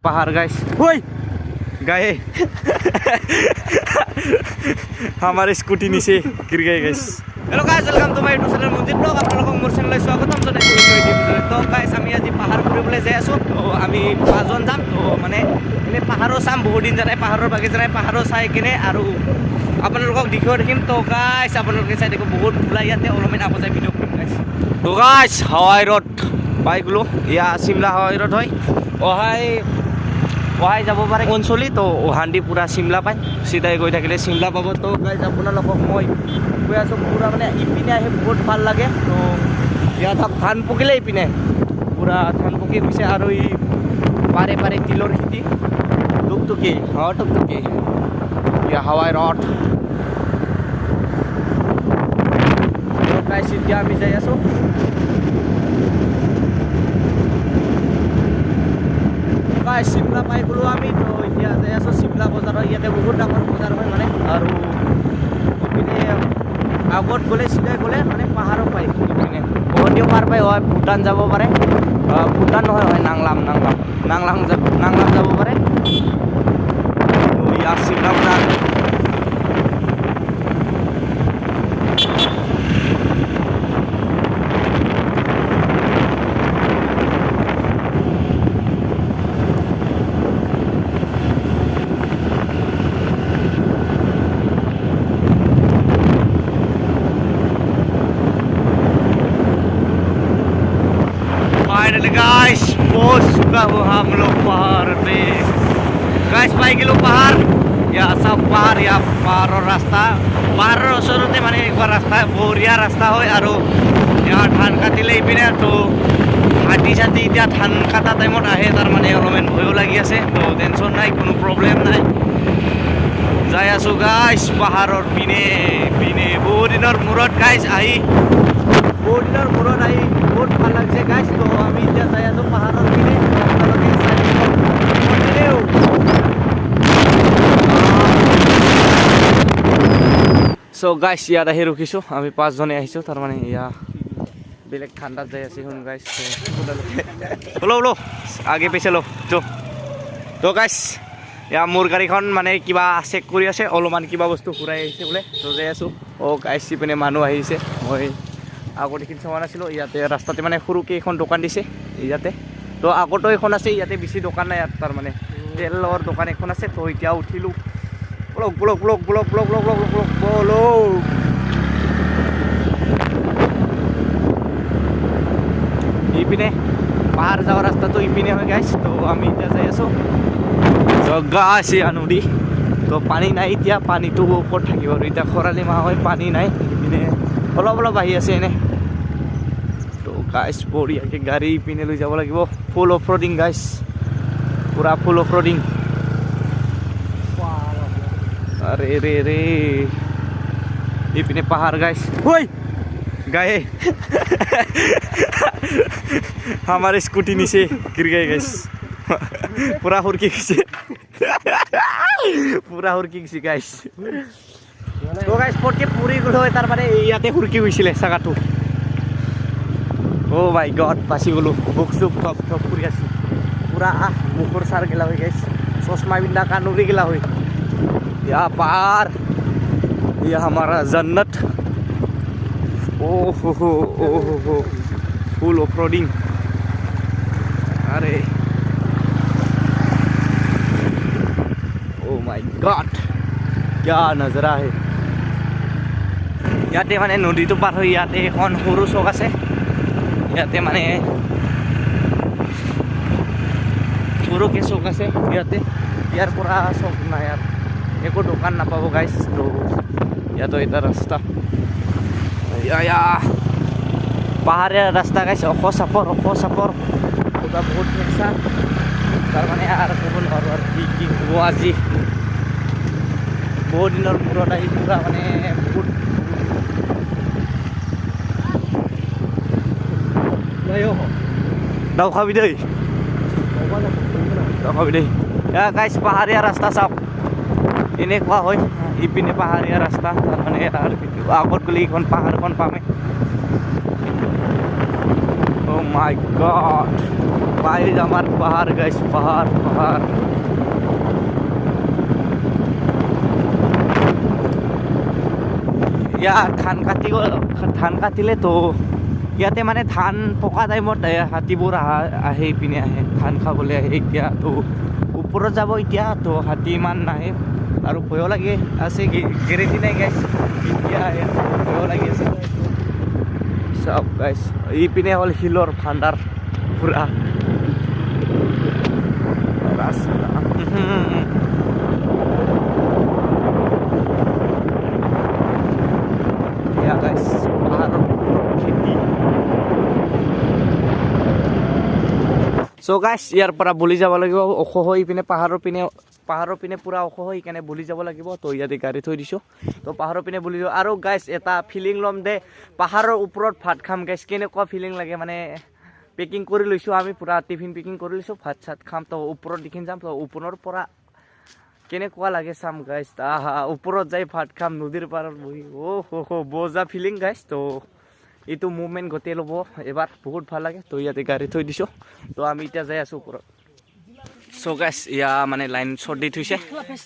पहाड़ गाइस ओए गए हमारे स्कूटी नीचे गिर गए guys hello guys welcome to my YouTube channel Manjit blog আপোনালোকক মোৰ চেনেললৈ স্বাগতম জনাইছোঁ তো গাইস আমি আজি পাহাৰ ফুৰিবলৈ যাই আছোঁ তো আমি পাঁচজন যাম তো মানে এনে পাহাৰো চাম বহুত দিন জানাই পাহাৰৰ বাগি জানাই পাহাৰো চাই কিনে আৰু আপোনালোকক দেখিও দেখিম তো গাইস আপোনালোকে চাই দেখো বহুত ওলাই ইয়াতে অলপমান আগত যাই ভিডিঅ' কৰিম গাইস তো গাইস হাৱাই ৰোড বাইকলো ইয়া শিমলা হাৱাই ৰোড হয় ওহাই যাব পাৰে অঞ্চলি তো ওহান্দি পুৰা শিমলা পায় চিধাই গৈ থাকিলে শিমলা পাব তো গাইজ আপোনালোকক মই কৈ আছোঁ পুৰা মানে ইপিনে আহি বহুত ভাল লাগে তো ইয়াত ধান পকিলে ইপিনে পুৰা ধান পকি গৈছে আৰু ই পাৰে পাৰে তিলৰ খেতি টুকটুকি টুকটুকি ইয়া হাৱাই ৰড গাইজ এতিয়া আমি যাই আছোঁ শিমলা পাই গ'লো আমি তো এতিয়া যাই আছোঁ শিমলা বজাৰৰ ইয়াতে বহুত ডাঙৰ বজাৰ হয় মানে আৰু ইপিনে আগত গ'লে চিধাই গ'লে মানে পাহাৰো পায় ইপিনে বহুদিও পাৰ পাই হয় ভূটান যাব পাৰে ভূটান নহয় হয় নাংলাং যাব পাৰে তো ইয়াত শিমলা বজাৰ गाइस बहुत चुका हूँ हम लोग पहाड़ पे गाइस पाई किलो पहाड़ या सब पहाड़ या पहाड़ और रास्ता पहाड़ ओसरते माने एक बार रास्ता बढ़िया रास्ता हो और यहाँ धान काटिले इपिने तो हाथी साथी इतना धान काटा टाइमत आए तार माने अलपमान भयो লাগি আছে তো টেনশন নাই কোনো প্রবলেম নাই যাই আছো গাইস পাহাড়ৰ পিনে পিনে বহুত দিনৰ মূৰত গাইস আহি বহুত দিনৰ মূৰত আহি বহুত ভাল লাগছে গাইস তো আমি এতিয়া যাই আছো পাহাৰৰ পিনে আপোনালোকে চাই সো গাইস ইয়াত আহি ৰখিছোঁ আমি পাঁচজনে আহিছোঁ তাৰ মানে ইয়া বেলেগ ঠাণ্ডাত যাই আছি শুন গাইস লো আগে পিছে লো তো গাইস ইয়া মোৰ গাড়ীখন মানে কিবা চেক কৰি আছে অলপমান কিবা বস্তু ঘূৰাই আহিছে বোলে তো যাই আছোঁ গাইস পিনে মানুহ আহিছে মই আগতে কিন্তু চোৱা নাছিলোঁ ইয়াতে ৰাস্তাতে মানে সৰুকৈ এখন দোকান দিছে ইয়াতে তো আগতো এখন আছে ইয়াতে বেছি দোকান নাই ইয়াত তাৰ মানে তেলৰ দোকান এখন আছে তো এতিয়া উঠিলোঁ ব্লগ ইপিনে পাহাৰ যাওয়ার রাস্তা তো ইপিনে হয় গাইস তো আমি এতিয়া যাই আছোঁ জগা আছে নদী তো পানী নাই এতিয়া পানীটো ওপৰত থাকিব আৰু এতিয়া খৰালি মাহ হয় পানী নাই ইপিনে অলপ অলপ আহি আছে এনে তো গাইস বঢ়িয়াকে গাড়ী ইপিনে লৈ যাব লাগিব ফুল অফ ৰডিং গাইস পুৰা ফুল অফ ৰডিং अरे रे रे इपिने पहाड़ गाइस ओए गए हमारे स्कूटी नीचे गिर गए गाइस पूरा हुरकी गाइस तो गाइस पटके पूरी गलो तार माने याते हुरकी होइसिले सागाटो ओ माय गॉड पासी गलो बुक सुप टप टप पुरी आसी पूरा मुखर सार गेला होय गाइस चश्मा बिंदा कानुरी गेला होय या पार ये हमारा जन्नत ओ हो फुल ऑफ रोडिंग अरे ओ माय गॉड क्या नजरा है ইয়াতে মানে নদীটো পাৰ হৈ ইয়াতে এখন সৰু চক আছে ইয়াতে মানে সৰুকে চক আছে ইয়াতে ইয়াৰ পৰা চক নাই ইয়াত एको দোকান নাপাব গাইস তো ইয়াতো এটা ৰাস্তা ইয়া পাহাৰীয়া ৰাস্তা গাইস অখ চাপৰ পুৰা বহুত ঠেকচা তাৰ মানে আৰু ক'ব নোৱাৰোঁ আৰু কি হ'ব আজি বহুত দিনৰ মূৰত আহি পুৰা মানে বহুত দাও খাবি দেই গাইস পাহাৰীয়া ৰাস্তা চাওক এনেকুৱা হয় ইপিনে পাহাৰীয়া ৰাস্তা তাৰমানে আগত গ'লে এইখন পাহাৰখন পামে Oh my god. Guys, আমাৰ পাহাড় গাইস পাহাড় পাহাৰ ইয়াত ধান কাটিলে তো ইয়াতে মানে ধান পকা টাইমত হাতীবোৰ আহে পিনে আহে ধান খাবলৈ আহে এতিয়া তো ওপৰত যাব এতিয়া তো হাতী ইমান নাহে আৰু ভয়ো লাগি আছে গেৰেণ্টি নাই গাইছ এতিয়া ভয়ো লাগি আছে চাওক গাইছ ইপিনে হ'ল শিলৰ ভাণ্ডাৰ পুৰা ৰাস্তা guys paharor kheti so guys ইয়াৰ পৰা বলি যাব লাগিব ওখ হৈ পিনে পাহাৰৰ পিনে পুৰা ওখ হৈ কেনে বলি যাব লাগিব তো ইয়াতে গাড়ী থৈ দিছো তো পাহাৰৰ পিনে বলি যাব আৰু গাইছ এটা ফিলিং লম দে পাহাৰৰ ওপৰত ভাত খাম গাইছ কেনেকুৱা ফিলিং লাগে মানে পেকিং কৰি লৈছো আমি পুৰা টিফিন পেকিং কৰি লৈছো ভাত চাত খাম তো ওপৰত দেখিন যাম তো ওপৰৰ পৰা কেনেকুৱা লাগে চাম গাইছ ওপৰত যাই ভাত খাম নদীৰ পাৰত বহি বজা ফিলিং গাইছ তো এইটো মুভমেণ্ট গোটেই ল'ব এবাৰ বহুত ভাল লাগে তো ইয়াতে গাড়ী থৈ দিছোঁ তো আমি এতিয়া যাই আছোঁ ওপৰত চ' গাইছ ইয়া মানে লাইন শ্বৰ্ট দি থৈছে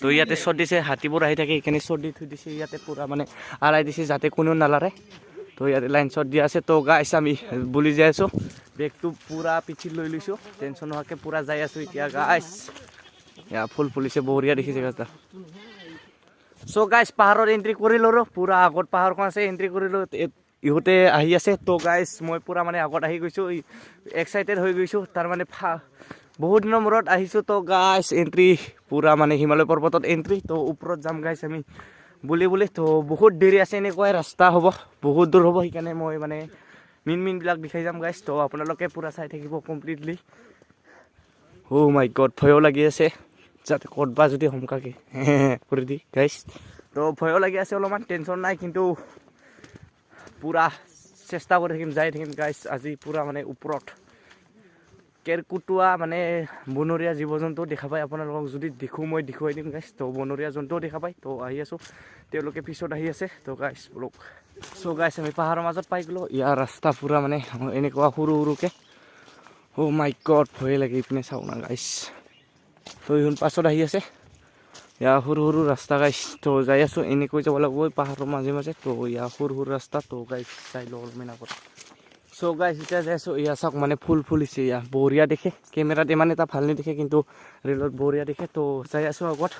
তো ইয়াতে শ্বৰ্ট দিছে হাতীবোৰ আহি থাকে সেইকাৰণে শ্বৰ্ট দি থৈ দিছে ইয়াতে পুৰা মানে আৰাই দিছে যাতে কোনেও নালাৰে তো ইয়াতে লাইন শ্বৰ্ট দিয়া আছে তো গাইছ আমি বুলি যাই আছোঁ বেগটো পুৰা পিঠিত লৈ লৈছোঁ টেনশ্যন নোহোৱাকৈ পুৰা যাই আছোঁ এতিয়া গাইছ ফুল ফুলিছে বঢ়িয়া দেখিছে গাছটা চ' গাইছ পাহাৰৰ এণ্ট্ৰি কৰিলোঁ আৰু পুৰা আগত পাহাৰখন আছে এণ্ট্ৰি কৰিলোঁ ইহঁতে আহি আছে তো গাইছ মই পুৰা মানে আগত আহি গৈছোঁ এক্সাইটেড হৈ গৈছোঁ তাৰ মানে বহুত দিনৰ মূৰত আহিছোঁ তো গাইছ এণ্ট্ৰি পুৰা মানে হিমালয় পৰ্বতত এণ্ট্ৰি তো ওপৰত যাম গাইছ আমি বুলি তো বহুত দেৰি আছে এনেকুৱাই ৰাস্তা হ'ব বহুত দূৰ হ'ব সেইকাৰণে মই মানে মিনবিলাক দেখাই যাম গাইছ তো আপোনালোকে পুৰা চাই থাকিব কমপ্লিটলি মাই গড ভয়ো লাগি আছে যাতে ক'তবা যদি সমকাকে কৰি দি গাইছ তো ভয়ো লাগি আছে অলপমান টেনশ্যন নাই কিন্তু পুৰা চেষ্টা কৰি থাকিম যাই থাকিম গাইছ আজি পুৰা মানে ওপৰত কেৰকুটুৱা মানে বনৰীয়া জীৱ জন্তু দেখা পায় আপোনালোকক যদি দেখোঁ মই দেখুৱাই দিম গাইছ তো বনৰীয়া জন্তুও দেখা পায় তো আহি আছোঁ তেওঁলোকে পিছত আহি আছে তো গাইছ ব্লক চ' গাইছ আমি পাহাৰৰ মাজত পাই গ'লোঁ ইয়াৰ ৰাস্তা পুৰা মানে এনেকুৱা সৰুকৈ মাই গড ভয়ে লাগে ইপিনে চাওঁ না গাইছ তো ইহঁত পাছত আহি আছে ইয়াৰ সৰু ৰাস্তা গাইছ তো যাই আছোঁ এনেকৈ যাব লাগিব পাহাৰৰ মাজে তো ইয়াৰ সৰু ৰাস্তা তো গাইছ চাই লওঁ অলপমান আগত চ' গাইছ এতিয়া যাই আছোঁ ইয়া চাওক মানে ফুল ফুলিছে ইয়া বঢ়িয়া দেখে কেমেৰাত ইমান এটা ভাল নেদেখে কিন্তু ৰেলত বঢ়িয়া দেখে তো যাই আছোঁ আগত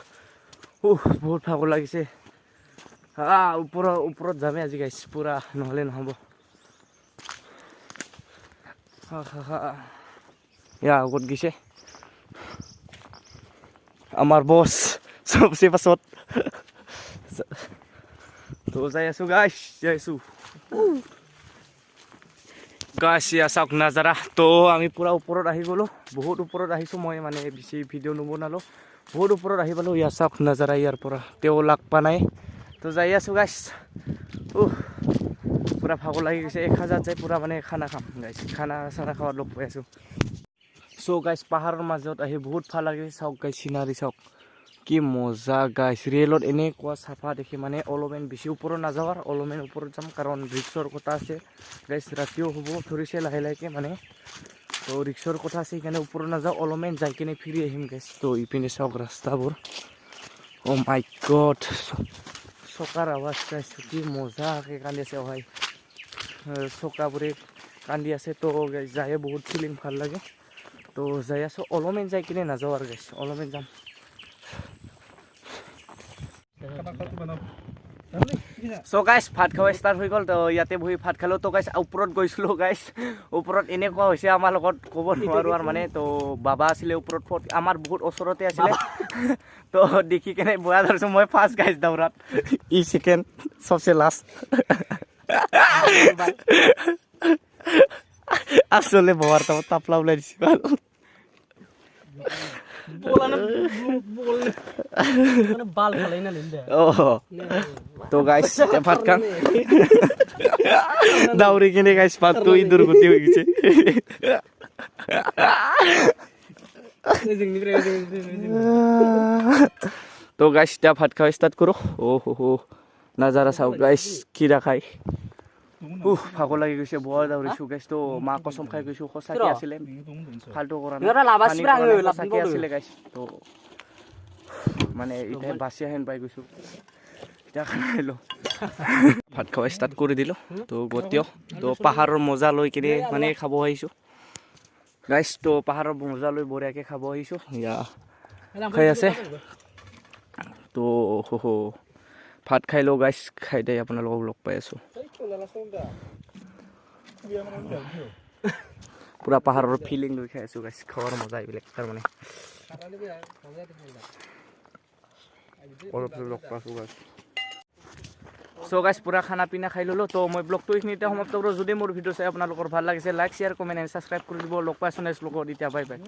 বহুত ভাগৰ লাগিছে ওপৰত যামেই আজি গাইছ পুৰা নহ'লে নহ'ব ইয়া আগত গৈছে আমাৰ বছ চবচে পাছত তো যাই আছোঁ গাইছ যাই আছোঁ গাইছ ইয়া চাওক নাজাৰা তো আমি পুৰা ওপৰত আহি গ'লোঁ বহুত ওপৰত আহিছোঁ মই মানে বেছি ভিডিঅ' নবনালোঁ বহুত ওপৰত আহি পালোঁ ইয়া চাওক নাজাৰা ইয়াৰ পৰা তেওঁ লাগ পা নাই তো যাই আছোঁ গাইছ পুৰা ভাগৰ লাগি গৈছে 1000 যাই পুৰা মানে খানা খাম গাইছ খানা চানা খাৱাত লগ পাই আছোঁ চ' গাইছ পাহাৰৰ মাজত আহি বহুত ভাল লাগে চাওক গাইছ চিনাৰী চাওক কি মজা গাইছ ৰেলত এনেকুৱা চাফা দেখি মানে অলপমান বেছি ওপৰত নাযাওঁ আৰু অলপমান ওপৰত যাম কাৰণ ৰিক্সৰ কথা আছে গাইছ ৰাতিও হ'ব ধৰিছে লাহে লাহেকৈ মানে তো ৰিক্সৰ কথা আছে সেইকাৰণে ওপৰত নাযাওঁ অলপমান যাই কিনে ফিৰি আহিম গাইছ তো ইপিনে চাওক ৰাস্তাবোৰ মাই গড চকাৰ আৱাজ গাইছ কি মজাকৈ কান্দি আছে চকাবোৰে কান্দি আছে তো গাইছ যায়ে বহুত ফিলিং ভাল লাগে তো যাই আছোঁ অলপমান যাই কিনে নাযাওঁ আৰু গাইছ অলপমান যাম চ' গাইছ ভাত খাব ষ্টাৰ্ট হৈ গ'ল তো ইয়াতে বহি ভাত খালোঁ তো গাইছ ওপৰত গৈছিলোঁ গাইছ ওপৰত এনেকুৱা হৈছে আমাৰ লগত ক'ব নোৱাৰোঁ আৰু মানে তো বাবা আছিলে ওপৰত আমাৰ বহুত ওচৰতে আছিলে তো দেখি কেনে বয়া ধৰিছোঁ মই ফাৰ্ষ্ট গাইছ দৌৰাত ছেকেণ্ড চবচে লাষ্ট আসলে বহার তারপর তাপলা উলাই দিছি তো গাইস ভাত খান দাউরি কিনে গাইস ভাত তো দুর্গতি হয়ে গেছে তো গাইস ভাত খাওয়া স্টার্ট করো ও হো নাজারা চাও গাইস কিরা খাই ভাগৰ লাগি গৈছে বৰ দৌৰিছোঁ গাইছ তো মা কচম খাই গৈছোঁ সঁচাকৈ আছিলে ফাল্টু কৰা নাই সঁচাকৈ আছিলে গাইছ তো মানে এতিয়া বাচি আহেন পাই গৈছোঁ এতিয়া খানা আহিলোঁ ভাত খাব ষ্টাৰ্ট কৰি দিলোঁ তো গতিও তো পাহাৰৰ মজা লৈ কিনে মানে খাব আহিছোঁ গাইছ তো পাহাৰৰ মজা লৈ বঢ়িয়াকৈ খাব আহিছোঁ ইয়া খাই আছে তো ভাত খাই লওঁ গাইছ খাই দে আপোনালোকক লগ পাই আছোঁ পুৰা পাহাৰৰ ফিলিং লৈ খাই আছোঁ গাইছ খোৱাৰ মজা এইবিলাক তাৰমানে অলপ লগ পাইছোঁ গাইছ চ' গাইছ পুৰা খানা পিনা খাই ল'লোঁ তো মই ব্লগটো এইখিনিতে সমাপ্ত কৰোঁ যদি মোৰ ভিডিঅ' চাই আপোনালোকৰ ভাল লাগিছে like share comment and subscribe কৰি দিব লগ পাইছোঁ নেক্সট ব্লগত এতিয়া বাই বাই